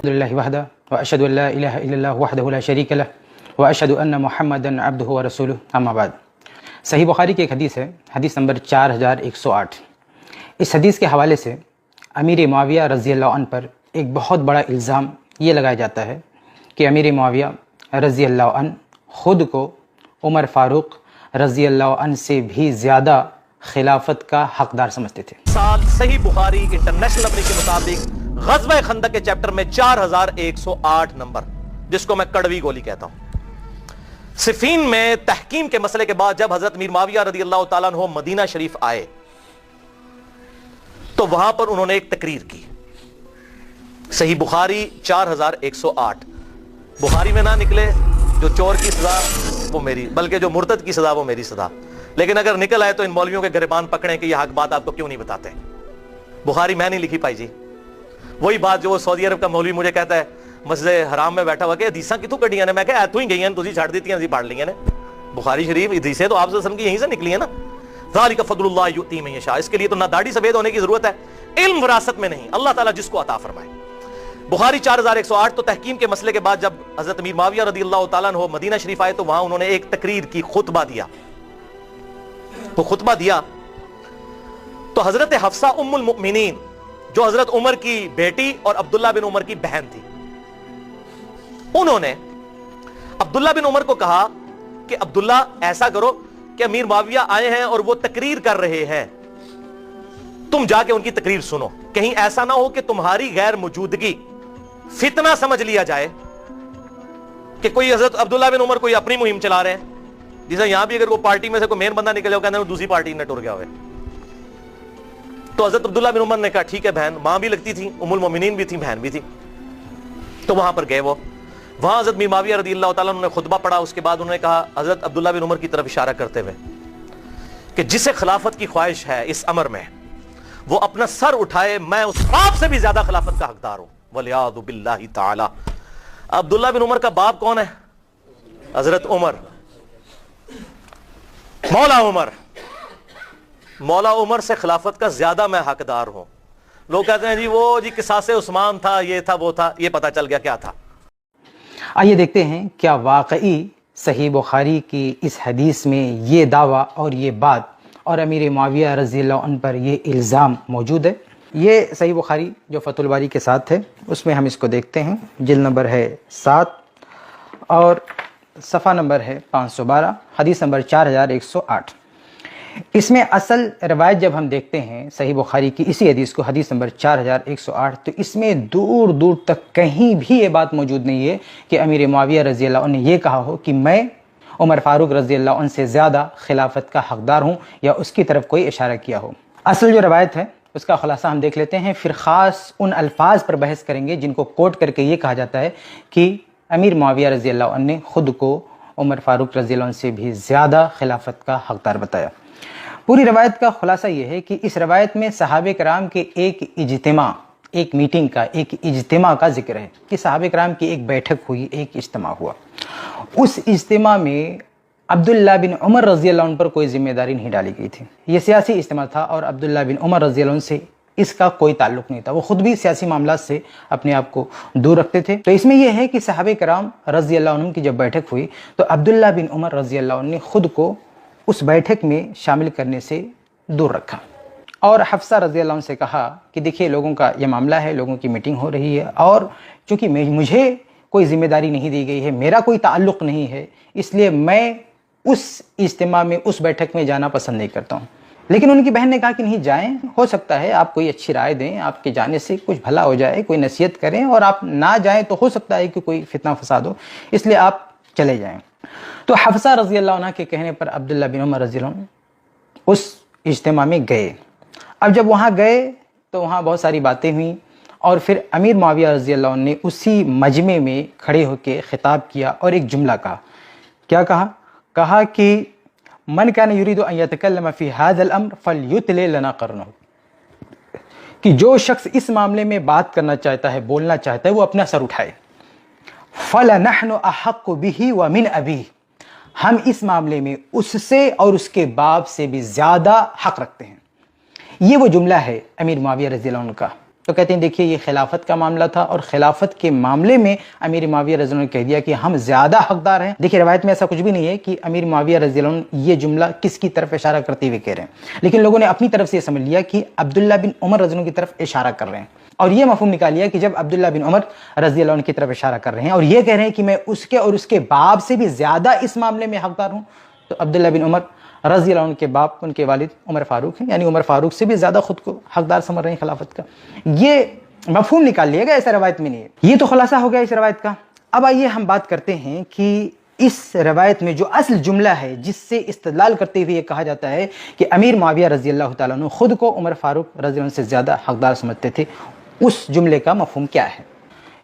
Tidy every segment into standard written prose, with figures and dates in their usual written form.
لله وحده وأشهد أن لا إله إلا الله وحده لا شريك له وأشهد أن محمدا عبده ورسوله أما بعد. صحیح بخاری کی ایک حدیث ہے، حدیث نمبر 4108. اس حدیث کے حوالے سے امیر معاویہ رضی اللہ عنہ پر ایک بہت بڑا الزام یہ لگایا جاتا ہے کہ امیر معاویہ رضی اللہ عنہ خود کو عمر فاروق رضی اللہ عنہ سے بھی زیادہ خلافت کا حقدار سمجھتے تھے. سال صحیح بخاری انٹرنیشنل نمبر کے مطابق غزوہ خندق کے چیپٹر میں 4108 نمبر، جس کو میں کڑوی گولی کہتا ہوں. صفین میں تحکیم کے مسئلے کے بعد جب حضرت میر معاویہ رضی اللہ تعالیٰ عنہ مدینہ شریف آئے تو وہاں پر انہوں نے ایک تقریر کی. صحیح بخاری 4108. بخاری میں نہ نکلے جو چور کی سزا وہ میری، بلکہ جو مرتد کی سزا وہ میری سزا. لیکن اگر نکل آئے تو ان مولویوں کے گریبان پکڑیں کہ یہ حق بات آپ کو کیوں نہیں بتاتے. بخاری میں نہیں لکھی پائی جی. وہی بات جو سعودی عرب کا مولوی مجھے کہتا ہے مسجد حرام میں بیٹھا ہوا کہ حدیثاں کتوں کٹیاں نے، میں کہا تو ہی گئی ہیں تسی چھاڑ دیتی ہیں پڑھ لی ہیں. بخاری شریف حدیثیں تو آپ صلی اللہ علیہ وسلم کی یہیں سے نکلی ہیں نا. ذالک فضل اللہ یؤتی من یشاء. اس کے لیے تو نہ داڑھی سفید ہونے کی ضرورت ہے، علم وراثت میں نہیں، اللہ تعالیٰ جس کو عطا فرمائے. بخاری 4108. تو تحکیم کے مسئلے کے بعد جب حضرت امیر معاویہ رضی اللہ تعالیٰ عنہ مدینہ شریف آئے تو وہاں انہوں نے ایک تقریر کی، خطبہ دیا. وہ خطبہ دیا تو حضرت حفصہ ام المؤمنین جو حضرت عمر کی بیٹی اور عبداللہ بن عمر کی بہن تھی، انہوں نے عبداللہ بن عمر کو کہا کہ عبداللہ ایسا کرو کہ امیر معاویہ آئے ہیں اور وہ تقریر کر رہے ہیں، تم جا کے ان کی تقریر سنو. کہیں ایسا نہ ہو کہ تمہاری غیر موجودگی فتنہ سمجھ لیا جائے کہ کوئی حضرت عبداللہ بن عمر کوئی اپنی مہم چلا رہے ہیں. جیسے یہاں بھی اگر کوئی پارٹی میں سے کوئی مین بندہ نکلے ہو کہتے ہیں دوسری پارٹی نے ٹر گیا ہوئے. تو حضرت عبداللہ بن عمر نے کہا ٹھیک ہے، بہن ماں بھی لگتی تھی، ام المومنین بھی تھی، بہن بھی تھی. تو وہاں پر گئے. وہاں حضرت میر معاویہ رضی اللہ تعالیٰ نے خطبہ پڑھا. اس کے بعد انہوں نے کہا حضرت عبداللہ بن عمر کی طرف اشارہ کرتے ہوئے کہ جسے خلافت کی خواہش ہے اس امر میں وہ اپنا سر اٹھائے، میں اس باپ سے بھی زیادہ خلافت کا حقدار ہوں. وَلِعَاذُ بِاللَّهِ تَعَالَى. عبداللہ بن عمر کا باپ کون ہے؟ حضرت عمر، مولا عمر. مولا عمر سے خلافت کا زیادہ میں حقدار ہوں. لوگ کہتے ہیں جی وہ جی قصاص عثمان تھا، یہ تھا وہ تھا. یہ پتہ چل گیا کیا تھا. آئیے دیکھتے ہیں کیا واقعی صحیح بخاری کی اس حدیث میں یہ دعویٰ اور یہ بات اور امیر معاویہ رضی اللہ عنہ پر یہ الزام موجود ہے. یہ صحیح بخاری جو فتح الباری کے ساتھ ہے اس میں ہم اس کو دیکھتے ہیں. جلد نمبر ہے 7 اور صفحہ نمبر ہے 512، حدیث نمبر 4108. اس میں اصل روایت جب ہم دیکھتے ہیں صحیح بخاری کی اسی حدیث کو، حدیث نمبر 4108، تو اس میں دور دور تک کہیں بھی یہ بات موجود نہیں ہے کہ امیر معاویہ رضی اللہ عنہ نے یہ کہا ہو کہ میں عمر فاروق رضی اللہ عنہ سے زیادہ خلافت کا حقدار ہوں یا اس کی طرف کوئی اشارہ کیا ہو. اصل جو روایت ہے اس کا خلاصہ ہم دیکھ لیتے ہیں، پھر خاص ان الفاظ پر بحث کریں گے جن کو کوٹ کر کے یہ کہا جاتا ہے کہ امیر معاویہ رضی اللہ عنہ نے خود کو عمر فاروق رضی اللہ عنہ سے بھی زیادہ خلافت کا حقدار بتایا. پوری روایت کا خلاصہ یہ ہے کہ اس روایت میں صحابہ کرام کے ایک اجتماع، ایک میٹنگ کا، ایک اجتماع کا ذکر ہے کہ صحابہ کرام کی ایک بیٹھک ہوئی، ایک اجتماع ہوا. اس اجتماع میں عبداللہ بن عمر رضی اللہ عنہ پر کوئی ذمہ داری نہیں ڈالی گئی تھی. یہ سیاسی اجتماع تھا اور عبداللہ بن عمر رضی اللہ عنہ سے اس کا کوئی تعلق نہیں تھا. وہ خود بھی سیاسی معاملات سے اپنے آپ کو دور رکھتے تھے. تو اس میں یہ ہے کہ صحابہ کرام رضی اللہ عنہ کی جب بیٹھک ہوئی تو عبداللہ بن عمر رضی اللہ عنہ نے خود کو اس بیٹھک میں شامل کرنے سے دور رکھا اور حفصہ رضی اللہ عنہ سے کہا کہ دیکھیے لوگوں کا یہ معاملہ ہے، لوگوں کی میٹنگ ہو رہی ہے اور چونکہ مجھے کوئی ذمہ داری نہیں دی گئی ہے، میرا کوئی تعلق نہیں ہے، اس لیے میں اس اجتماع میں، اس بیٹھک میں جانا پسند نہیں کرتا ہوں. لیکن ان کی بہن نے کہا کہ نہیں جائیں، ہو سکتا ہے آپ کوئی اچھی رائے دیں، آپ کے جانے سے کچھ بھلا ہو جائے، کوئی نصیحت کریں، اور آپ نہ جائیں تو ہو سکتا ہے کہ کوئی فتنہ فساد ہو، اس لیے آپ چلے جائیں. تو حفصہ رضی اللہ عنہ کے کہنے پر عبداللہ بن عمر رضی اللہ عنہ اس اجتماع میں گئے. اب جب وہاں گئے تو وہاں بہت ساری باتیں ہوئیں اور پھر امیر معاویہ رضی اللہ عنہ نے اسی مجمع میں کھڑے ہو کے خطاب کیا اور ایک جملہ کہا. کیا کہا کہ من کان یرید ان یتکلم فی ھذا الامر فلیتل لنا قرنہ، کہ جو شخص اس معاملے میں بات کرنا چاہتا ہے، بولنا چاہتا ہے، وہ اپنا سر اٹھائے. فلنحن احق به ومن ابیہ، ہم اس معاملے میں اس سے اور اس کے باپ سے بھی زیادہ حق رکھتے ہیں. یہ وہ جملہ ہے امیر معاویہ رضی اللہ عنہ کا تو کہتے ہیں دیکھیے یہ خلافت کا معاملہ تھا اور خلافت کے معاملے میں امیر معاویہ رضی اللہ عنہ نے کہہ دیا کہ ہم زیادہ حقدار ہیں۔ دیکھیے روایت میں ایسا کچھ بھی نہیں ہے کہ امیر معاویہ رضی اللہ عنہ یہ جملہ کس کی طرف اشارہ کرتے ہوئے کہہ رہے ہیں، لیکن لوگوں نے اپنی طرف سے یہ سمجھ لیا کہ عبداللہ بن عمر رضی اللہ عنہ کی طرف اشارہ کر رہے ہیں، اور یہ مفہوم نکال لیا کہ جب عبداللہ بن عمر رضی اللہ عنہ کی طرف اشارہ کر رہے ہیں اور یہ کہہ رہے ہیں کہ میں اس کے اور اس کے باپ سے بھی زیادہ اس معاملے میں حقدار ہوں، تو عبداللہ بن عمر رضی اللہ عنہ کے باپ ان کے والد عمر فاروق ہیں، یعنی عمر فاروق سے بھی زیادہ خود کو حقدار سمجھ رہے ہیں خلافت کا۔ یہ مفہوم نکال لیے گا، ایسا روایت میں نہیں ہے۔ یہ تو خلاصہ ہو گیا اس روایت کا۔ اب آئیے ہم بات کرتے ہیں کہ اس روایت میں جو اصل جملہ ہے جس سے استدلال کرتے ہوئے یہ کہا جاتا ہے کہ امیر معاویہ رضی اللہ تعالیٰ عنہ خود کو عمر فاروق رضی اللہ عنہ سے زیادہ حقدار سمجھتے تھے، اس جملے کا مفہوم کیا ہے۔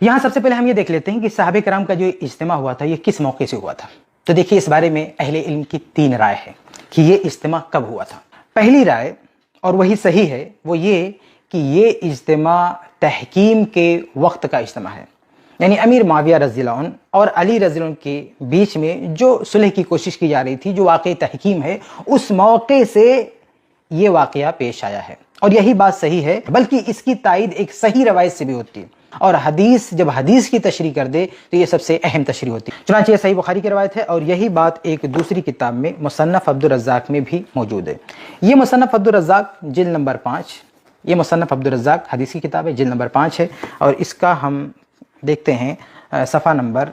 یہاں سب سے پہلے ہم یہ دیکھ لیتے ہیں کہ صحابہ کرام کا جو اجتماع ہوا تھا یہ کس موقع سے ہوا تھا۔ تو دیکھیے اس بارے میں اہل علم کی 3 رائے ہے کہ یہ اجتماع کب ہوا تھا۔ پہلی رائے، اور وہی صحیح ہے، وہ یہ کہ یہ اجتماع تحکیم کے وقت کا اجتماع ہے، یعنی امیر معاویہ رضی اللہ عنہ اور علی رضی اللہ عنہ کے بیچ میں جو صلح کی کوشش کی جا رہی تھی، جو واقعی تحکیم ہے، اس موقع سے یہ واقعہ پیش آیا ہے، اور یہی بات صحیح ہے، بلکہ اس کی تائید ایک صحیح روایت سے بھی ہوتی ہے، اور حدیث جب حدیث کی تشریح کر دے تو یہ سب سے اہم تشریح ہوتی ہے۔ چنانچہ یہ صحیح بخاری کی روایت ہے، اور یہی بات ایک دوسری کتاب میں مصنف عبدالرزاق میں بھی موجود ہے۔ یہ مصنف عبدالرزاق جلد نمبر 5، یہ مصنف عبدالرزاق حدیث کی کتاب ہے، جلد نمبر 5 ہے، اور اس کا ہم دیکھتے ہیں صفحہ نمبر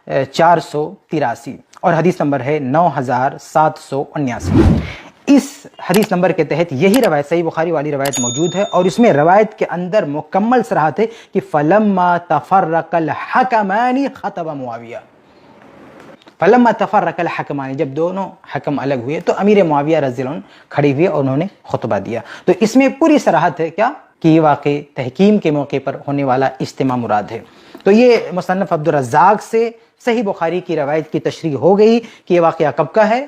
483، اور حدیث نمبر ہے 9779۔ اس حدیث نمبر کے تحت یہی روایت صحیح بخاری والی روایت موجود ہے، اور اس میں روایت کے اندر مکمل صراحت ہے کہ فلما تفرق الحکمان خطب معاویہ، فلما تفرق الحکمان، جب دونوں حکم الگ ہوئے تو امیر معاویہ رضی اللہ عنہ کھڑے ہوئے اور انہوں نے خطبہ دیا۔ تو اس میں پوری صراحت ہے کیا کہ یہ واقع تحکیم کے موقع پر ہونے والا اجتماع مراد ہے۔ تو یہ مصنف عبدالرزاق سے صحیح بخاری کی روایت کی تشریح ہو گئی کہ یہ واقعہ کب کا ہے،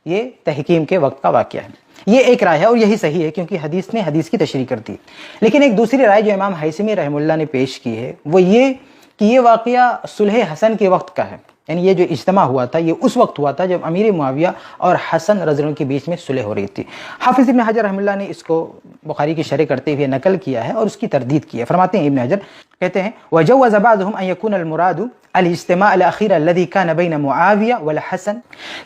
یہ تحکیم کے وقت کا واقعہ ہے۔ یہ ایک رائے ہے، اور یہی صحیح ہے کیونکہ حدیث نے حدیث کی تشریح کرتی ہے۔ لیکن ایک دوسری رائے جو امام حیثمی رحمہ اللہ نے پیش کی ہے وہ یہ کہ یہ واقعہ صلح حسن کے وقت کا ہے، یعنی یہ جو اجتماع ہوا تھا یہ اس وقت ہوا تھا جب امیر معاویہ اور حسن رضی اللہ عنہ کے بیچ میں صلح ہو رہی تھی۔ حافظ ابن حجر رحمہ اللہ نے اس کو بخاری کی شرح کرتے ہوئے نقل کیا ہے اور اس کی تردید کی ہے۔ فرماتے ہیں ابن حجر، کہتے ہیں وَجَوَّزَ بَعْضُهُمْ أَن يَكُونَ الْمُرَادُ الاجتماع الأخير الذي كان بين معاوية والحسن،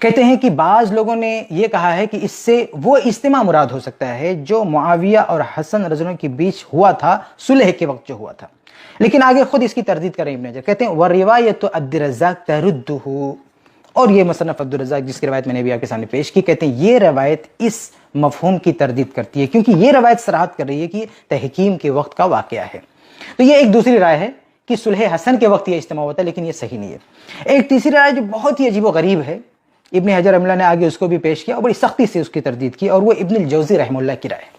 کہتے ہیں کہ بعض لوگوں نے یہ کہا ہے کہ اس سے وہ اجتماع مراد ہو سکتا ہے جو معاویہ اور حسن رضی اللہ عنہ کے بیچ ہوا تھا، صلح کے وقت جو ہوا تھا۔ لیکن آگے خود اس کی تردید کریں ابن حجر، کہتے ہیں وَرِوَایَةُ عبدالرزاق تَرُدُّهُ، اور یہ مصنف عبدالرزاق جس کی روایت میں نے بھی آپ کے سامنے پیش کی، کہتے ہیں یہ روایت اس مفہوم کی تردید کرتی ہے کیونکہ یہ روایت صراحت کر رہی ہے کہ تحکیم کے وقت کا واقعہ ہے۔ تو یہ ایک دوسری رائے ہے کہ صلح حسن کے وقت یہ اجتماع ہوتا ہے، لیکن یہ صحیح نہیں ہے۔ ایک تیسری رائے جو بہت ہی عجیب و غریب ہے، ابن حجر رحمہ اللہ نے آگے اس کو بھی پیش کیا اور بڑی سختی سے اس کی تردید کی، اور وہ ابن الجوزی رحمہ اللہ کی رائے ہے۔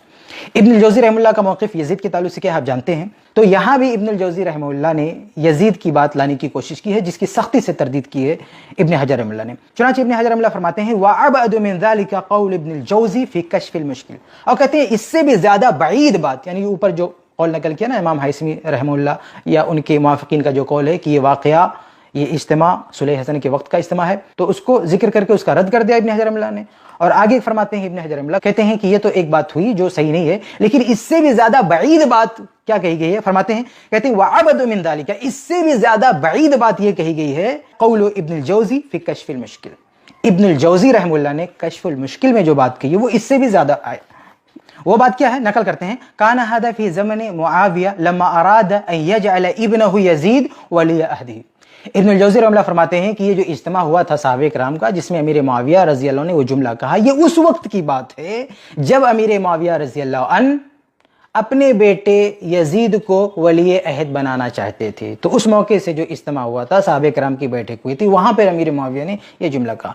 ابن الجوزی رحمہ اللہ کا موقف یزید کے تعلق سے کیا آپ جانتے ہیں، تو یہاں بھی ابن الجوزی رحمہ اللہ نے یزید کی بات لانے کی کوشش کی ہے جس کی سختی سے تردید کی ہے ابن حجر رحمہ اللہ نے۔ چنانچہ ابن حجر رحمہ اللہ فرماتے ہیں وَأَبْعَدُ مِنْ ذَلِكَ قَوْلُ ابن الجوزی فی کشف المشکل، اور کہتے ہیں اس سے بھی زیادہ بعید بات، یعنی اوپر جو قول نقل کیا نا امام حیثمی رحمہ اللہ یا ان کے موافقین کا جو قول ہے کہ یہ واقعہ، یہ اجتماع صلح حسن کے وقت کا اجتماع ہے، تو اس کو ذکر کر کے اس کا رد کر دیا ابن حجر رحمہ اللہ نے۔ اور آگے فرماتے ہیں ابن حجر رحمہ اللہ، کہتے ہیں کہ یہ تو ایک بات ہوئی جو صحیح نہیں ہے، لیکن اس سے بھی زیادہ بعید بات کیا کہی گئی ہے، فرماتے ہیں، کہتے ہیں وَعَبَدُ مِنْ ذَلِكَ، اس سے بھی زیادہ بعید بات یہ کہی گئی ہے قول ابن الجوزی فی کشف المشکل، ابن الجوزی رحمہ اللہ نے کشف المشکل میں جو بات کہی ہے وہ اس سے بھی زیادہ آئے۔ وہ بات کیا ہے، نقل کرتے ہیں کان ھذا فی زمن معاویہ لما اراد ان یجعل ابنہ یزید ولی عہدہ، ابن الجوزی رحمہ اللہ فرماتے ہیں کہ یہ جو اجتماع ہوا تھا صحابہ کرام کا جس میں امیر معاویہ رضی اللہ عنہ نے وہ جملہ کہا، یہ اس وقت کی بات ہے جب امیر معاویہ رضی اللہ عنہ اپنے بیٹے یزید کو ولی عہد بنانا چاہتے تھے۔ تو اس موقع سے جو اجتماع ہوا تھا، صحابہ کرام کی بیٹھک ہوئی تھی، وہاں پر امیر معاویہ نے یہ جملہ کہا۔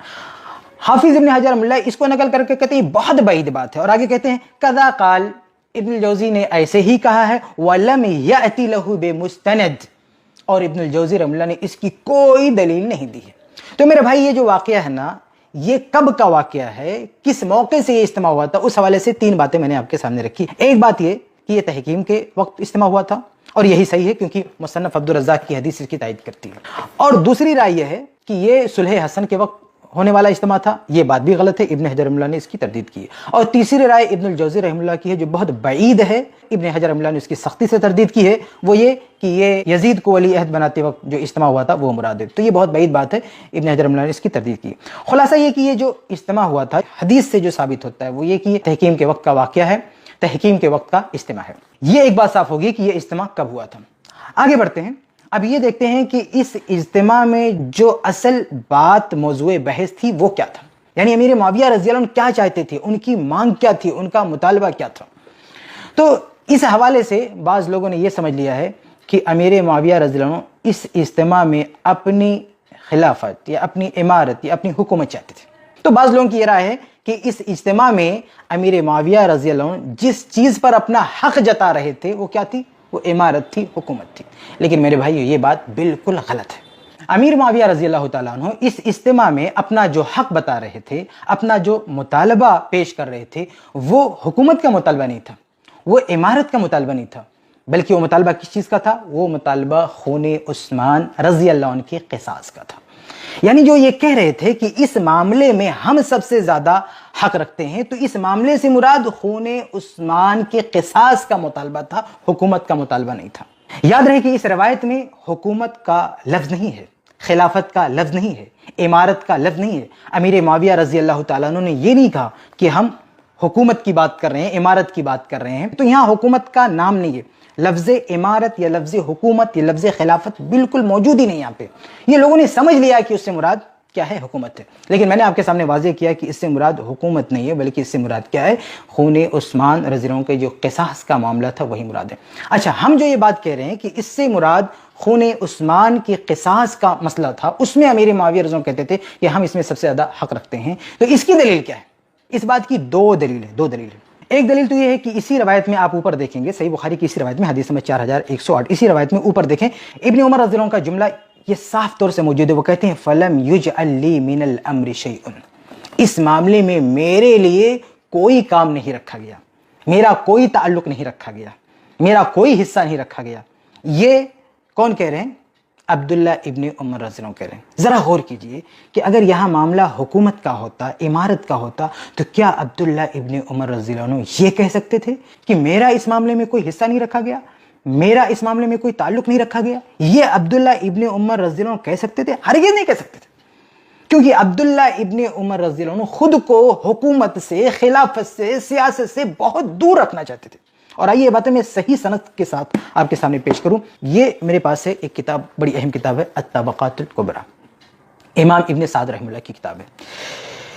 حافظ ابن حجر رحمہ اللہ اس کو نقل کر کے کہتے ہیں بہت بعید بات ہے، اور آگے کہتے ہیں کذا قال، ابن الجوزی نے ایسے ہی کہا ہے، وَلَمْ يَأْتِ لَهُ بِمُسْتَنَدٍ، اور ابن الجوزی رحمہ اللہ نے اس کی کوئی دلیل نہیں دی ہے۔ تو میرے بھائی یہ جو واقعہ ہے نا، یہ کب کا واقعہ ہے، کس موقع سے یہ اجتماع ہوا تھا، اس حوالے سے 3 باتیں میں نے آپ کے سامنے رکھی۔ ایک بات یہ کہ یہ تحکیم کے وقت اجتماع ہوا تھا، اور یہی صحیح ہے کیونکہ مصنف عبدالرزاق کی حدیث اس کی تائید کرتی ہے۔ اور دوسری رائے یہ ہے کہ یہ صلح حسن کے وقت ہونے والا اجتماع تھا، یہ بات بھی غلط ہے، ابن حجر رحمہ اللہ نے اس کی تردید کی ہے۔ اور تیسری رائے ابن الجوزی رحمہ اللہ کی ہے جو بہت بعید ہے، ابن حجر رحمہ اللہ نے اس کی سختی سے تردید کی ہے، وہ یہ کہ یہ یزید کو ولی عہد بناتے وقت جو اجتماع ہوا تھا وہ مراد ہے، تو یہ بہت بعید بات ہے، ابن حجر رحمہ اللہ نے اس کی تردید کی۔ خلاصہ یہ کہ یہ جو اجتماع ہوا تھا حدیث سے جو ثابت ہوتا ہے وہ یہ کہ یہ تحکیم کے وقت کا واقعہ ہے، تحکیم کے وقت کا اجتماع ہے۔ یہ ایک بات صاف ہوگی کہ یہ اجتماع کب ہوا تھا۔ آگے بڑھتے ہیں، اب یہ دیکھتے ہیں کہ اس اجتماع میں جو اصل بات موضوع بحث تھی وہ کیا تھا، یعنی امیر معاویہ رضی اللہ عنہ کیا چاہتے تھے، ان کی مانگ کیا تھی، ان کا مطالبہ کیا تھا۔ تو اس حوالے سے بعض لوگوں نے یہ سمجھ لیا ہے کہ امیر معاویہ رضی اللہ عنہ اس اجتماع میں اپنی خلافت یا اپنی امارت یا اپنی حکومت چاہتے تھے۔ تو بعض لوگوں کی یہ رائے ہے کہ اس اجتماع میں امیر معاویہ رضی اللہ عنہ جس چیز پر اپنا حق جتا رہے تھے وہ کیا تھی، وہ امارت تھی، حکومت تھی۔ لیکن میرے بھائیو یہ بات بالکل غلط ہے۔ امیر معاویہ رضی اللہ تعالیٰ عنہ اس اجتماع میں اپنا جو حق بتا رہے تھے، اپنا جو مطالبہ پیش کر رہے تھے، وہ حکومت کا مطالبہ نہیں تھا، وہ امارت کا مطالبہ نہیں تھا، بلکہ وہ مطالبہ کس چیز کا تھا، وہ مطالبہ خون عثمان رضی اللہ عنہ کے قصاص کا تھا۔ یعنی جو یہ کہہ رہے تھے کہ اس معاملے میں ہم سب سے زیادہ حق رکھتے ہیں، تو اس معاملے سے مراد خون عثمان کے قصاص کا مطالبہ تھا، حکومت کا مطالبہ نہیں تھا۔ یاد رہے کہ اس روایت میں حکومت کا لفظ نہیں ہے، خلافت کا لفظ نہیں ہے، امارت کا لفظ نہیں ہے۔ امیر معاویہ رضی اللہ تعالیٰ عنہ نے یہ نہیں کہا کہ ہم حکومت کی بات کر رہے ہیں، امارت کی بات کر رہے ہیں، تو یہاں حکومت کا نام نہیں ہے۔ لفظ امارت یا لفظ حکومت یا لفظ خلافت بالکل موجود ہی نہیں یہاں پہ۔ یہ لوگوں نے سمجھ لیا کہ اس سے مراد کیا ہے، حکومت ہے، لیکن میں نے آپ کے سامنے واضح کیا کہ اس سے مراد حکومت نہیں ہے، بلکہ اس سے مراد کیا ہے، خون عثمان رضی اللہ عنہ کے جو قصاص کا معاملہ تھا وہی مراد ہے۔ اچھا، ہم جو یہ بات کہہ رہے ہیں کہ اس سے مراد خون عثمان کے قصاص کا مسئلہ تھا، اس میں امیر معاویہ رضی اللہ عنہ کہتے تھے کہ ہم اس میں سب سے زیادہ حق رکھتے ہیں، تو اس کی دلیل کیا ہے؟ اس بات کی دو دلیل ہے۔ ایک دلیل تو یہ ہے کہ اسی روایت میں آپ اوپر دیکھیں گے، صحیح بخاری کی اسی روایت میں حدیث نمبر 4108، اسی روایت میں اوپر دیکھیں ابن عمر رضی اللہ عنہ کا جملہ یہ صاف طور سے موجود ہے، وہ کہتے ہیں فَلَمْ يُجْعَلْ لِي مِنَ الْأَمْرِ شَيْءٌ، اس معاملے میں میرے لیے کوئی کام نہیں رکھا گیا، میرا کوئی تعلق نہیں رکھا گیا، میرا کوئی حصہ نہیں رکھا گیا۔ یہ کون کہہ رہے ہیں؟ عبداللہ ابن عمر رضی اللہ عنہ کہہ رہے ہیں۔ ذرا غور کیجئے کہ اگر یہاں معاملہ حکومت کا ہوتا، امارت کا ہوتا، تو کیا عبداللہ ابن عمر رضی اللہ عنہ یہ کہہ سکتے تھے کہ میرا اس معاملے میں کوئی حصہ نہیں رکھا گیا، میرا اس معاملے میں کوئی تعلق نہیں رکھا گیا؟ یہ عبداللہ ابن عمر رضی اللہ عنہ کہہ سکتے تھے؟ ہرگز نہیں کہہ سکتے تھے، کیونکہ عبداللہ ابن عمر رضی اللہ عنہ خود کو حکومت سے، خلافت سے، سیاست سے بہت دور رکھنا چاہتے تھے۔ اور آئیے یہ باتیں میں صحیح سند کے ساتھ آپ کے سامنے پیش کروں۔ یہ میرے پاس ہے ایک کتاب، بڑی اہم کتاب ہے، الطبقات الکبریٰ، امام ابن سعد رحمہ اللہ کی کتاب ہے۔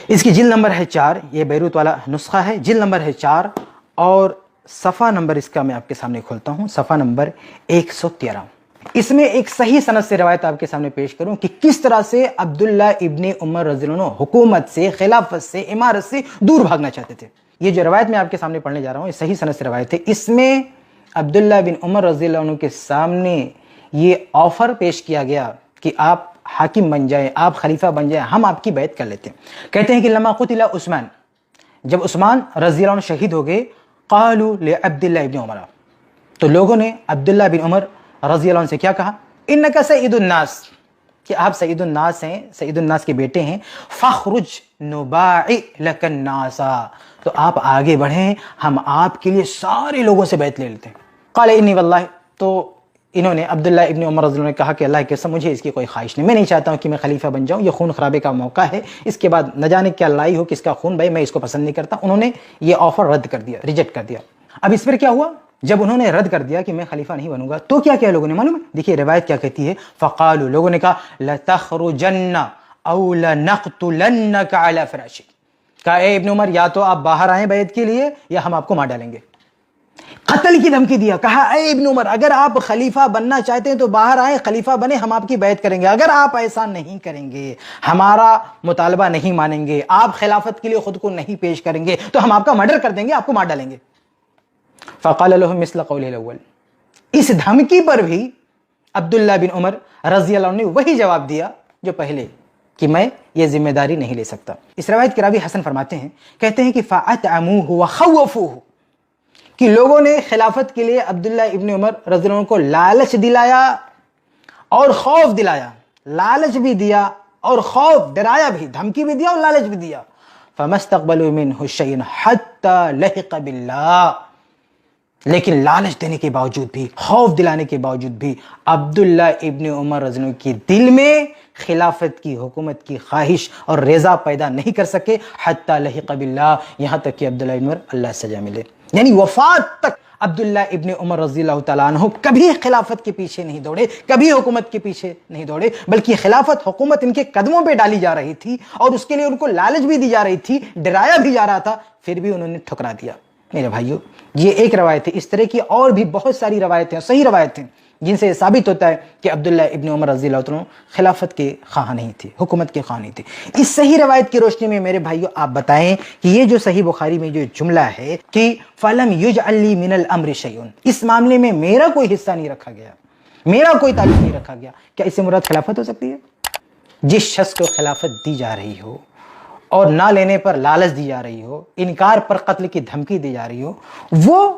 اس کی جلد نمبر ہے 4، یہ بیروت والا نسخہ ہے، جلد نمبر ہے 4 اور صفحہ نمبر اس کا میں آپ کے سامنے کھولتا ہوں، صفحہ نمبر 113۔ اس میں ایک صحیح سند سے روایت آپ کے سامنے پیش کروں کہ کس طرح سے عبداللہ ابن عمر رضی اللہ عنہ حکومت سے، خلافت سے، امارت سے دور بھاگنا چاہتے تھے۔ یہ جو روایت میں آپ کے سامنے پڑھنے جا رہا ہوں، یہ صحیح سند سے روایت ہے۔ اس میں عبداللہ بن عمر رضی اللہ عنہ کے سامنے یہ آفر پیش کیا گیا کہ آپ حاکم بن جائیں، آپ خلیفہ بن جائیں، ہم آپ کی بیعت کر لیتے ہیں۔ کہتے ہیں کہ لما قتل عثمان، جب عثمان رضی اللہ عنہ شہید ہو گئے، قالوا لعبداللہ ابن عمر، تو لوگوں نے عبداللہ بن عمر رضی اللہ عنہ سے کیا کہا؟ انک سید الناس، کہ آپ سید الناس ہیں، سید الناس کے بیٹے ہیں، فخرج نباعی لک الناس، تو آپ آگے بڑھیں، ہم آپ کے لیے سارے لوگوں سے بیعت لے لیتے ہیں۔ قال انی واللہ، تو انہوں نے عبداللہ ابن عمر رضی اللہ عنہ نے کہا کہ اللہ کی قسم مجھے اس کی کوئی خواہش نہیں، میں نہیں چاہتا ہوں کہ میں خلیفہ بن جاؤں، یہ خون خرابے کا موقع ہے، اس کے بعد نہ جانے کیا لڑائی ہو، کس کا خون بھائی، میں اس کو پسند نہیں کرتا۔ انہوں نے یہ آفر رد کر دیا، ریجیکٹ کر دیا۔ اب اس پر کیا ہوا؟ جب انہوں نے رد کر دیا کہ میں خلیفہ نہیں بنوں گا، تو کیا کیا لوگوں نے معلوم ہے؟ دیکھیے روایت کیا کہتی ہے، فقالوا، لوگوں نے کہا لتخرجن او لنقتلنک علی فراشک، کہا اے ابن عمر یا تو آپ باہر آئیں بیعت کے لیے یا ہم آپ کو مار ڈالیں گے۔ قتل کی دھمکی دیا، کہا اے ابن عمر اگر آپ خلیفہ بننا چاہتے ہیں تو باہر آئیں، خلیفہ بنے، ہم آپ کی بیعت کریں گے، اگر آپ ایسا نہیں کریں گے، ہمارا مطالبہ نہیں مانیں گے، آپ خلافت کے لیے خود کو نہیں پیش کریں گے، تو ہم آپ کا مرڈر کر دیں گے، آپ کو مار ڈالیں گے۔ فقال لهم مثل قوله الاول، اس دھمکی پر بھی عبداللہ بن عمر رضی اللہ عنہ نے وہی جواب دیا جو پہلے، کہ میں یہ ذمہ داری نہیں لے سکتا۔ اس روایت کے راوی حسن فرماتے ہیں، کہتے ہیں کہ فَأَطْعَمُوهُ وَخَوَّفُوهُ، کہ لوگوں نے خلافت کے لیے عبداللہ ابن عمر رضی اللہ عنہ کو لالچ دلایا اور خوف دلایا، لالچ بھی دیا اور خوف ڈرایا بھی, دھمکی بھی دیا اور لالچ بھی دیا. فَمَسْتَقْبَلُوا مِنْهُ شَيْءٍ حَتَّى لَحِقَ بِاللَّهِ. لیکن لالچ دینے کے باوجود بھی, خوف دلانے کے باوجود بھی, عبداللہ ابن عمر رضی اللہ عنہ کے دل میں خلافت کی, حکومت کی خواہش اور رضا پیدا نہیں کر سکے. حتی لحق باللہ, یہاں تک کہ عبداللہ ابن عمر اللہ سے جا ملے. یعنی وفات تک عبداللہ ابن عمر رضی اللہ تعالیٰ عنہ کبھی خلافت کے پیچھے نہیں دوڑے, کبھی حکومت کے پیچھے نہیں دوڑے, بلکہ خلافت, حکومت ان کے قدموں پہ ڈالی جا رہی تھی اور اس کے لیے ان کو لالچ بھی دی جا رہی تھی, ڈرایا بھی جا رہا تھا, پھر بھی انہوں نے ٹھکرا دیا. میرے بھائیو, یہ ایک روایت ہے. اس طرح کی اور بھی بہت ساری روایتیں, صحیح روایتیں, جن سے ثابت ہوتا ہے کہ عبداللہ ابن عمر رضی اللہ عنہ خلافت کے خواہاں نہیں تھے, حکومت کے خواہاں نہیں تھے. اس صحیح روایت کی روشنی میں میرے بھائیو آپ بتائیں کہ یہ جو صحیح بخاری میں جو جملہ ہے کہ فَلَمْ يُجْعَلْ لِي مِنَ الْأَمْرِ شَيْءٌ, اس معاملے میں میرا کوئی حصہ نہیں رکھا گیا, میرا کوئی تعلق نہیں رکھا گیا, کیا اس سے مراد خلافت ہو سکتی ہے؟ جس شخص کو خلافت دی جا رہی ہو اور نہ لینے پر لالچ دی جا رہی ہو, انکار پر قتل کی دھمکی دی جا رہی ہو, وہ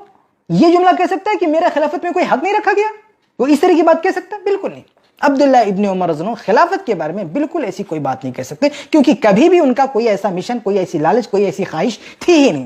یہ جملہ کہہ سکتا ہے کہ میرا خلافت میں کوئی حق نہیں رکھا گیا؟ وہ اس طرح کی بات کہہ سکتا ہے؟ بالکل نہیں. عبداللہ ابن عمر رضی اللہ عنہ خلافت کے بارے میں بالکل ایسی کوئی بات نہیں کہہ سکتے, کیونکہ کبھی بھی ان کا کوئی ایسا مشن, کوئی ایسی لالچ, کوئی ایسی خواہش تھی ہی نہیں.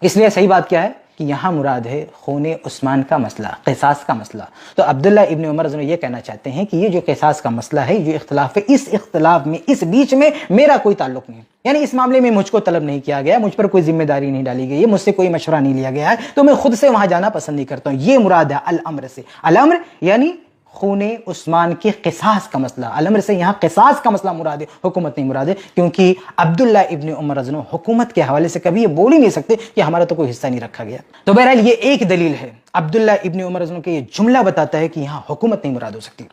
اس لیے صحیح بات کیا ہے کہ یہاں مراد ہے خون عثمان کا مسئلہ, قصاص کا مسئلہ. تو عبداللہ ابن عمر رضی اللہ عنہ یہ کہنا چاہتے ہیں کہ یہ جو قصاص کا مسئلہ ہے, جو اختلاف ہے, اس اختلاف میں, اس بیچ میں میرا کوئی تعلق نہیں. یعنی اس معاملے میں مجھ کو طلب نہیں کیا گیا, مجھ پر کوئی ذمہ داری نہیں ڈالی گئی ہے, مجھ سے کوئی مشورہ نہیں لیا گیا ہے, تو میں خود سے وہاں جانا پسند نہیں کرتا ہوں. یہ مراد ہے الامر سے. الامر یعنی خون عثمان کے قصاص کا مسئلہ. الامر سے یہاں قصاص کا مسئلہ مراد ہے, حکومت نہیں مراد ہے, کیونکہ عبداللہ ابن عمر رضی اللہ عنہ حکومت کے حوالے سے کبھی یہ بول ہی نہیں سکتے کہ ہمارا تو کوئی حصہ نہیں رکھا گیا. تو بہرحال یہ ایک دلیل ہے. عبداللہ ابن عمر رضی اللہ عنہ کا یہ جملہ بتاتا ہے کہ یہاں حکومت نہیں مراد ہو سکتی.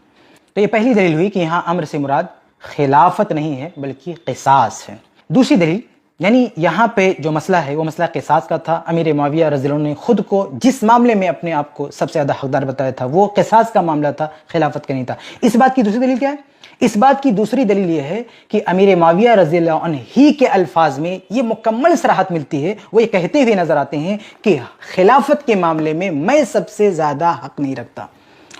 تو یہ پہلی دلیل ہوئی کہ یہاں امر سے مراد خلافت نہیں ہے بلکہ قصاص ہے. دوسری دلیل, یعنی یہاں پہ جو مسئلہ ہے وہ مسئلہ قصاص کا تھا. امیر معاویہ رضی اللہ عنہ نے خود کو جس معاملے میں اپنے آپ کو سب سے زیادہ حقدار بتایا تھا وہ قصاص کا معاملہ تھا, خلافت کا نہیں تھا. اس بات کی دوسری دلیل کیا ہے؟ اس بات کی دوسری دلیل یہ ہے کہ امیر معاویہ رضی اللہ عنہ ہی کے الفاظ میں یہ مکمل صراحت ملتی ہے. وہ یہ کہتے ہوئے نظر آتے ہیں کہ خلافت کے معاملے میں میں سب سے زیادہ حق نہیں رکھتا,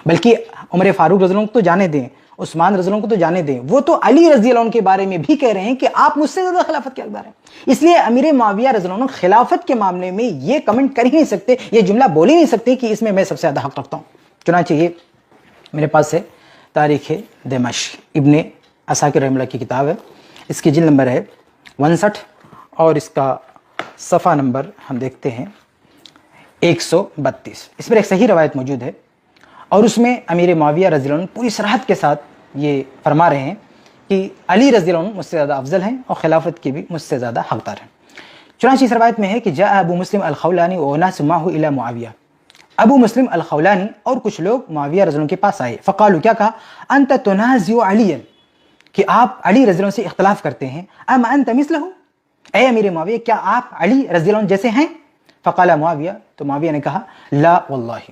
بلکہ عمر فاروق رضی اللہ عنہ کو تو جانے دیں, عثمان رضی اللہ عنہ کو تو جانے دیں, وہ تو علی رضی اللہ عنہ کے بارے میں بھی کہہ رہے ہیں کہ آپ مجھ سے زیادہ خلافت کے حقدار ہیں. اس لیے امیر معاویہ رضی اللہ عنہ خلافت کے معاملے میں یہ کمنٹ کر ہی نہیں سکتے, یہ جملہ بول ہی نہیں سکتے کہ اس میں سب سے زیادہ حق رکھتا ہوں. چنانچہ یہ میرے پاس ہے تاریخ دمشق, ابن عساکر رحمہ اللہ کی کتاب ہے. اس کی جلد نمبر ہے 59 اور اس کا صفحہ نمبر ہم دیکھتے ہیں 132. اس پر ایک صحیح روایت موجود ہے اور اس میں امیر معاویہ رضی اللہ عنہ پوری صراحت کے ساتھ یہ فرما رہے ہیں کہ علی رضی اللہ عنہ مجھ سے زیادہ افضل ہیں اور خلافت کے بھی مجھ سے زیادہ حقدار ہیں. چنانچہ اس روایت میں ہے کہ جاء ابو مسلم الخولانی وناس معه الى معاویہ, ابو مسلم الخولانی اور کچھ لوگ معاویہ رضی اللہ عنہ کے پاس آئے. فقالوا, کیا کہا, انت تنازع علیا, کہ آپ علی رضی اللہ عنہ سے اختلاف کرتے ہیں. ام انت مثلہ, اے امیر معاویہ کیا آپ علی رضی اللہ عنہ جیسے ہیں؟ فقال معاویہ, تو معاویہ نے کہا, لا واللہ,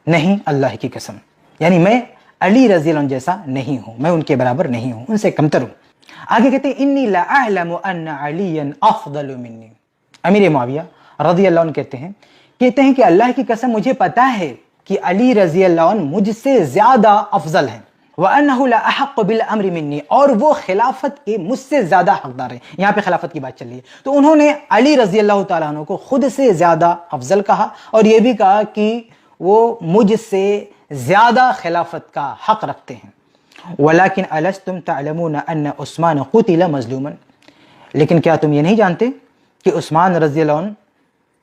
نہیں اللہ کی قسم, یعنی میں علی رضی اللہ عنہ جیسا نہیں ہوں, میں ان کے برابر نہیں ہوں, ان سے کمتر ہوں. آگے کہتے ہیں انی لا اعلم ان علیا افضل منی. امیر معاویہ رضی اللہ عنہ کہتے ہیں کہ اللہ کی قسم مجھے پتا ہے کہ علی رضی اللہ عنہ مجھ سے زیادہ افضل ہیں. وانه لا احق بالامر منی, اور وہ خلافت کے مجھ سے زیادہ حقدار ہیں. یہاں پہ خلافت کی بات چل رہی ہے, تو انہوں نے علی رضی اللہ تعالیٰ عنہ کو خود سے زیادہ افضل کہا اور یہ بھی کہا کہ وہ مجھ سے زیادہ خلافت کا حق رکھتے ہیں. ولیکن الستم تعلمون ان عثمان قتل مظلوما, لیکن کیا تم یہ نہیں جانتے کہ عثمان رضی اللہ عنہ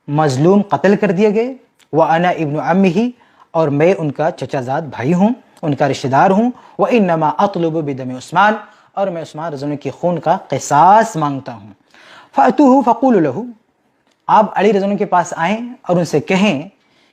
مظلوم قتل کر دیے گئے. وانا ابن عمہ, اور میں ان کا چچا زاد بھائی ہوں, ان کا رشتہ دار ہوں. وانما اطلب بدم عثمان, اور میں عثمان رضی اللہ عنہ کے خون کا قصاص مانگتا ہوں. فاتوه فقولوا له, آپ علی رضی اللہ عنہ کے پاس آئیں اور ان سے کہیں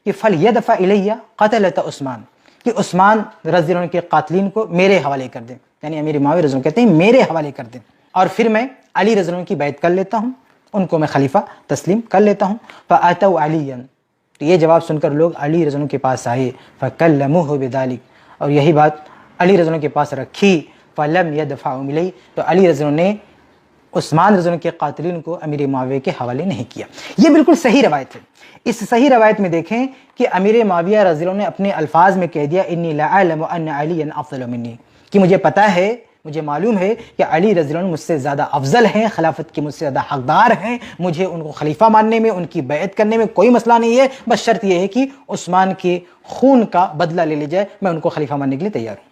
کہ فلیدفع الی قتلۃ عثمان, کہ عثمان رضی اللہ عنہ کے قاتلین کو میرے حوالے کر دیں. یعنی امیر معاویہ رضی اللہ عنہ کہتے ہیں میرے حوالے کر دیں, اور پھر میں علی رضی اللہ عنہ کی بیعت کر لیتا ہوں, ان کو میں خلیفہ تسلیم کر لیتا ہوں. فاتوا علیا, تو یہ جواب سن کر لوگ علی رضی اللہ عنہ کے پاس آئے. فکلموہ بذلک, اور یہی بات علی رضی اللہ عنہ کے پاس رکھی. فلم یدفعوا الیہ, تو علی رضی اللہ عنہ نے عثمان رضی اللہ عنہ کے قاتلین کو امیر معاویہ کے حوالے نہیں کیا. یہ بالکل صحیح روایت ہے. اس صحیح روایت میں دیکھیں کہ امیر معاویہ رضی اللہ عنہ نے اپنے الفاظ میں کہہ دیا انی لا اعلم ان علیا افضل منی, کہ مجھے پتا ہے مجھے معلوم ہے کہ علی رضی اللہ عنہ مجھ سے زیادہ افضل ہیں، خلافت کے مجھ سے زیادہ حقدار ہیں، مجھے ان کو خلیفہ ماننے میں، ان کی بیعت کرنے میں کوئی مسئلہ نہیں ہے، بس شرط یہ ہے کہ عثمان کے خون کا بدلہ لے لی جائے، میں ان کو خلیفہ ماننے کے لیے تیار ہوں۔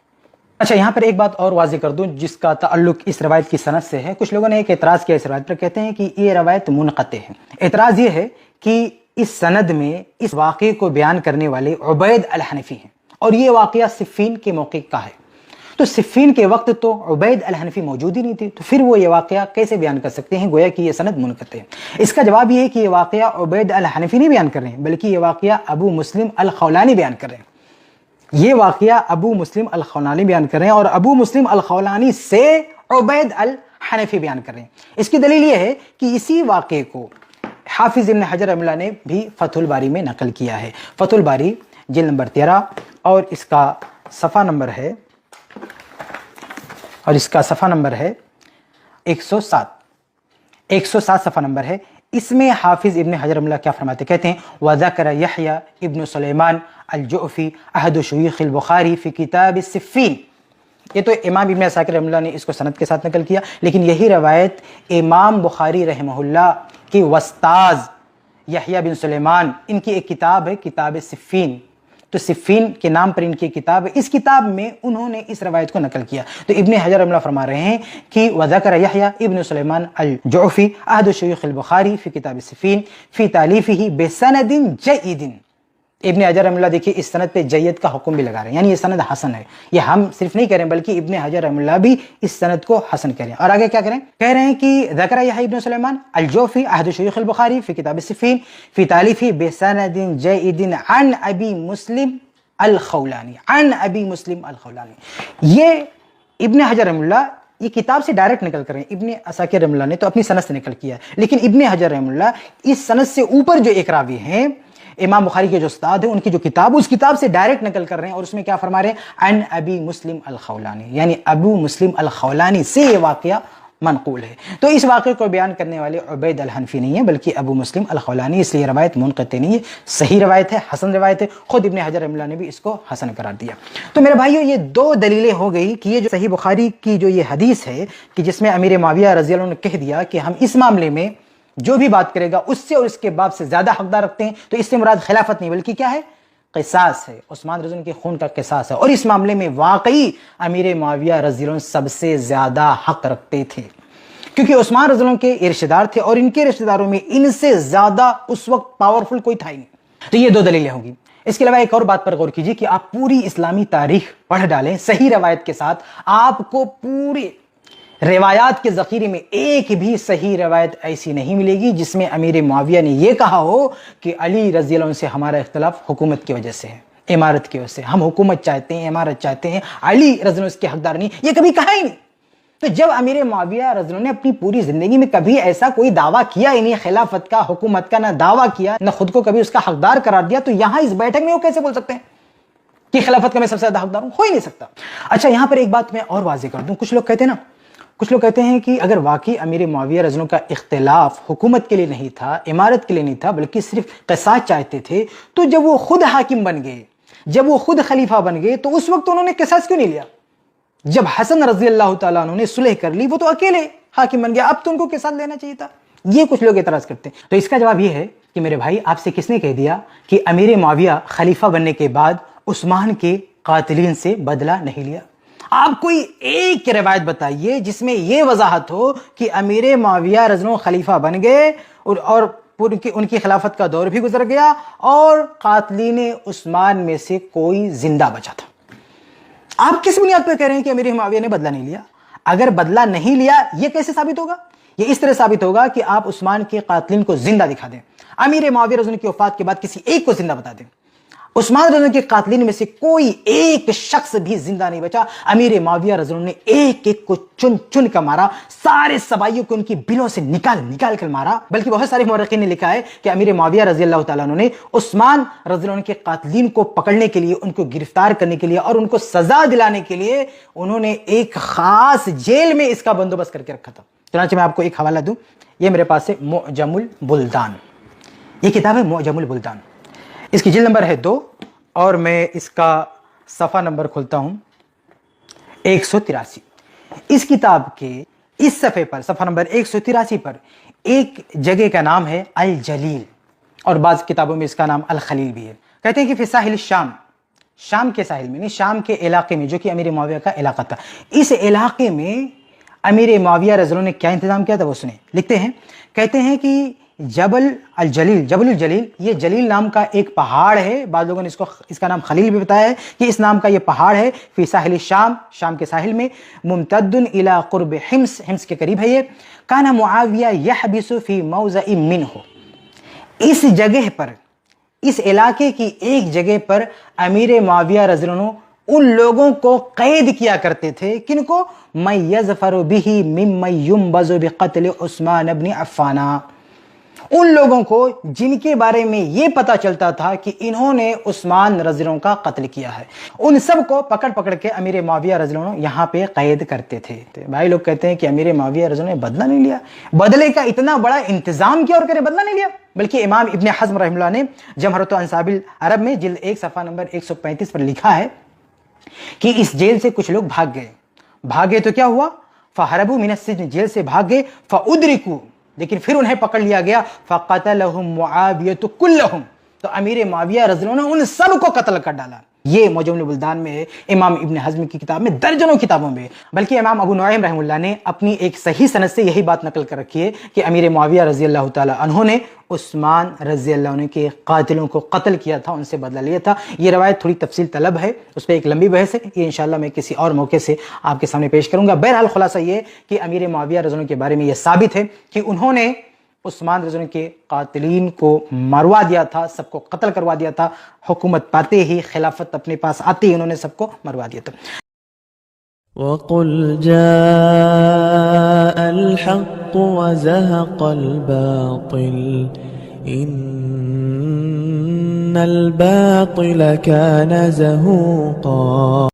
اچھا، یہاں پر ایک بات اور واضح کر دوں جس کا تعلق اس روایت کی سند سے ہے۔ کچھ لوگوں نے ایک اعتراض کیا اس روایت پر، کہتے ہیں کہ یہ روایت منقطع ہے۔ اعتراض یہ ہے کہ اس سند میں اس واقعے کو بیان کرنے والے عبید الحنفی ہیں، اور یہ واقعہ صفین کے موقع کا ہے، تو صفین کے وقت تو عبید الحنفی موجود ہی نہیں تھے، تو پھر وہ یہ واقعہ کیسے بیان کر سکتے ہیں؟ گویا کہ یہ سند منقطع ہے۔ اس کا جواب یہ ہے کہ یہ واقعہ عبید الحنفی نہیں بیان کر رہے ہیں، بلکہ یہ واقعہ ابو مسلم الخولانی بیان کر رہے ہیں۔ یہ واقعہ ابو مسلم الخولانی بیان کر رہے ہیں، اور ابو مسلم الخولانی سے عبید الحنفی بیان کر رہے ہیں۔ اس کی دلیل یہ ہے کہ اسی واقعے کو حافظ ابن حجر رحمہ اللہ نے بھی فتح الباری میں نقل کیا ہے۔ فتح الباری جلد نمبر 13 اور اس کا صفحہ نمبر ہے 107 صفحہ نمبر ہے۔ اس میں حافظ ابن حجر رحمہ اللہ کیا فرماتے، کہتے ہیں وَذَكَرَ يَحْيَى ابن سلیمان الجعفی احد شیوخ البخاری فی کتاب الصفین۔ یہ تو امام ابن عساکر رحمہ اللہ نے اس کو سند کے ساتھ نقل کیا، لیکن یہی روایت امام بخاری رحمہ اللہ کی استاذ یحییٰ بن سلیمان، ان کی ایک کتاب ہے کتاب صفین، تو صفین کے نام پر ان کی کتاب ہے، اس کتاب میں انہوں نے اس روایت کو نقل کیا۔ تو ابن حجر رحمہ اللہ فرما رہے ہیں کہ وذکر یحییٰ ابن سلیمان الجعفی احد شیوخ البخاری فی کتاب صفین فی تالیفہ بسند جید۔ ابن حجر رحمہ اللہ دیکھیے اس سند پہ جید کا حکم بھی لگا رہے ہیں، یعنی یہ سند حسن ہے۔ یہ ہم صرف نہیں کہہ رہے ہیں بلکہ ابن حجر رحمہ اللہ بھی اس سند کو حسن کہہ رہے ہیں۔ اور آگے کیا کہہ رہے ہیں کہ ذکر یحییٰ ابن سلیمان الجوفی احد شیوخ البخاری فی کتاب الصفین فی تالیفہ بسند جید عن ابی مسلم الخولانی، عن ابی مسلم الخولانی۔ یہ ابن حجر رحمہ اللہ یہ کتاب سے ڈائریکٹ نکل کر رہے ہیں، ابن عساکر رحمہ اللہ نے تو اپنی سند سے نکل کیا ہے، لیکن ابن حجر رحمہ اللہ اس سند سے اوپر جو ایک راوی ہیں امام بخاری کے جو استاد ہیں، ان کی جو کتاب اس کتاب سے ڈائریکٹ نقل کر رہے ہیں، اور اس میں کیا فرما رہے ہیں، عن ابی مسلم الخولانی، یعنی ابو مسلم الخولانی سے یہ واقعہ منقول ہے۔ تو اس واقعے کو بیان کرنے والے عبید الحنفی نہیں ہیں بلکہ ابو مسلم الخولانی، اس لیے روایت منقطع نہیں ہے، صحیح روایت ہے، حسن روایت ہے، خود ابن حجر رحمہ اللہ نے بھی اس کو حسن قرار دیا۔ تو میرے بھائیو، یہ دو دلیلیں ہو گئی کہ یہ جو صحیح بخاری کی جو یہ حدیث ہے کہ جس میں امیر معاویہ رضی اللہ عنہ نے کہہ دیا کہ ہم اس معاملے میں جو بھی بات کرے گا اس سے اور اس کے باپ سے زیادہ حقدار رکھتے ہیں، تو اس سے مراد خلافت نہیں بلکہ کیا ہے، قصاص ہے، عثمان رضی اللہ عنہ کے خون کا قصاص ہے، اور اس معاملے میں واقعی امیر معاویہ رضی اللہ عنہ سب سے زیادہ حق رکھتے تھے، کیونکہ عثمان رضی اللہ عنہ کے رشتہ دار تھے، اور ان کے رشتہ داروں میں ان سے زیادہ اس وقت پاورفل کوئی تھا ہی نہیں۔ تو یہ دو دلیلیں ہوں گی۔ اس کے علاوہ ایک اور بات پر غور کیجیے کہ آپ پوری اسلامی تاریخ پڑھ ڈالیں صحیح روایت کے ساتھ، آپ کو پوری روایات کے ذخیرے میں ایک بھی صحیح روایت ایسی نہیں ملے گی جس میں امیر معاویہ نے یہ کہا ہو کہ علی رضی اللہ عنہ سے ہمارا اختلاف حکومت کی وجہ سے ہے، امارت کی وجہ سے، ہم حکومت چاہتے ہیں، امارت چاہتے ہیں، علی رضی اللہ عنہ اس کے حقدار نہیں، یہ کبھی کہا ہی نہیں۔ تو جب امیر معاویہ رضی اللہ عنہ نے اپنی پوری زندگی میں کبھی ایسا کوئی دعویٰ کیا ہی نہیں، خلافت کا، حکومت کا، نہ دعویٰ کیا، نہ خود کو کبھی اس کا حقدار قرار دیا، تو یہاں اس بیٹھک میں وہ کیسے بول سکتے ہیں کہ خلافت کا میں سب سے زیادہ حقدار ہوں؟ ہو ہی نہیں سکتا۔ اچھا، یہاں پر ایک بات میں اور واضح کر دوں، کچھ لوگ کہتے ہیں کہ اگر واقعی امیر معاویہ رضی اللہ عنہ کا اختلاف حکومت کے لیے نہیں تھا، امارت کے لیے نہیں تھا، بلکہ صرف قصاص چاہتے تھے، تو جب وہ خود حاکم بن گئے، جب وہ خود خلیفہ بن گئے، تو اس وقت انہوں نے قصاص کیوں نہیں لیا؟ جب حسن رضی اللہ تعالیٰ عنہ نے صلح کر لی، وہ تو اکیلے حاکم بن گیا، اب تو ان کو قصاص لینا چاہیے تھا۔ یہ کچھ لوگ اعتراض کرتے ہیں۔ تو اس کا جواب یہ ہے کہ میرے بھائی، آپ سے کس نے کہہ دیا کہ امیر معاویہ خلیفہ بننے کے بعد عثمان کے قاتلین سے بدلہ نہیں لیا؟ آپ کوئی ایک روایت بتائیے جس میں یہ وضاحت ہو کہ امیر معاویہ رضی اللہ عنہ خلیفہ بن گئے اور ان کی خلافت کا دور بھی گزر گیا اور قاتلین عثمان میں سے کوئی زندہ بچا تھا۔ آپ کس بنیاد پر کہہ رہے ہیں کہ امیر معاویہ نے بدلہ نہیں لیا؟ اگر بدلہ نہیں لیا، یہ کیسے ثابت ہوگا؟ یہ اس طرح ثابت ہوگا کہ آپ عثمان کے قاتلین کو زندہ دکھا دیں، امیر معاویہ رضی اللہ عنہ کی وفات کے بعد کسی ایک کو زندہ بتا دیں۔ عثمان رضی اللہ عنہ کے قاتلین میں سے کوئی ایک شخص بھی زندہ نہیں بچا، امیر معاویہ رضی اللہ عنہ نے ایک ایک کو چن چن کر مارا، سارے سبائیوں کو ان کی بلوں سے نکال کر مارا۔ بلکہ بہت سارے مورخین نے لکھا ہے کہ امیر معاویہ رضی اللہ تعالیٰ عنہ نے عثمان رضی اللہ عنہ کے قاتلین کو پکڑنے کے لیے، ان کو گرفتار کرنے کے لیے اور ان کو سزا دلانے کے لیے انہوں نے ایک خاص جیل میں اس کا بندوبست کر کے رکھا تھا۔ چنانچہ میں آپ کو ایک حوالہ دوں، یہ میرے پاس ہے معجم البلدان، یہ کتاب ہے معجم البلدان، اس کی جلد نمبر ہے 2 اور میں اس کا صفحہ نمبر کھولتا ہوں 183۔ اس کتاب کے اس صفحے پر صفحہ نمبر 183 پر ایک جگہ کا نام ہے الجلیل، اور بعض کتابوں میں اس کا نام الخلیل بھی ہے۔ کہتے ہیں کہ فی ساحل الشام، شام کے ساحل میں نہیں، شام کے علاقے میں، جو کہ امیر معاویہ کا علاقہ تھا، اس علاقے میں امیر معاویہ رضی اللہ عنہ نے کیا انتظام کیا تھا وہ سنیں۔ لکھتے ہیں، کہتے ہیں کہ جبل الجلیل، جبل الجلیل، یہ جلیل نام کا ایک پہاڑ ہے، بعض لوگوں نے اس کا نام خلیل بھی بتایا ہے کہ اس نام کا یہ پہاڑ ہے، فی ساحل الشام، شام کے ساحل میں، ممتد الی قرب حمص، حمص کے قریب ہے یہ۔ کان معاویہ یحبس فی موضع منہ، اس جگہ پر، اس علاقے کی ایک جگہ پر امیر معاویہ رضی اللہ عنہ ان لوگوں کو قید کیا کرتے تھے، کن کو؟ من یظفر بہ ممن ینبذ بقتل عثمان بن عفان، ان لوگوں کو جن کے بارے میں یہ پتا چلتا تھا کہ انہوں نے عثمان رضی اللہ عنہ کا قتل کیا ہے، ان سب کو پکڑ پکڑ کے امیر معاویہ رضی اللہ عنہ یہاں پہ قید کرتے تھے۔ بھائی لوگ کہتے ہیں کہ امیر معاویہ رضی اللہ عنہ نے بدلہ نہیں لیا، بدلے کا اتنا بڑا انتظام کیا اور کرے بدلہ نہیں لیا، بلکہ امام ابن حزم رحمہ اللہ نے جمہرۃ انصاب العرب میں جلد 1 صفحہ نمبر 135 پر لکھا ہے کہ اس جیل سے کچھ لوگ بھاگے تو کیا ہوا؟ فہربوا من السجن، جیل سے بھاگ گئے، فادرکوا، لیکن پھر انہیں پکڑ لیا گیا، فقتلہم معاویہ کلہم، تو امیر معاویہ رضی اللہ عنہ ان سب کو قتل کر ڈالا۔ یہ معجم البلدان میں ہے، امام ابن حزم کی کتاب میں، درجنوں کتابوں میں، بلکہ امام ابو نعیم رحمہ اللہ نے اپنی ایک صحیح سند سے یہی بات نقل کر رکھی ہے کہ امیر معاویہ رضی اللہ تعالی عنہ نے عثمان رضی اللہ عنہ کے قاتلوں کو قتل کیا تھا، ان سے بدلہ لیا تھا۔ یہ روایت تھوڑی تفصیل طلب ہے، اس پہ ایک لمبی بحث ہے، یہ انشاءاللہ میں کسی اور موقع سے آپ کے سامنے پیش کروں گا۔ بہرحال خلاصہ یہ کہ امیر معاویہ رضی اللہ عنہ کے بارے میں یہ ثابت ہے کہ انہوں نے عثمان رضی اللہ عنہ کے قاتلین کو مروا دیا تھا، سب کو قتل کروا دیا تھا، حکومت پاتے ہی، خلافت اپنے پاس آتے ہی انہوں نے سب کو مروا دیا تھا۔ وَقُلْ جَاءَ الْحَقُّ وَزَهَقَ الْبَاطِلُ إِنَّ الْبَاطِلَ كَانَ زَهُوقًا۔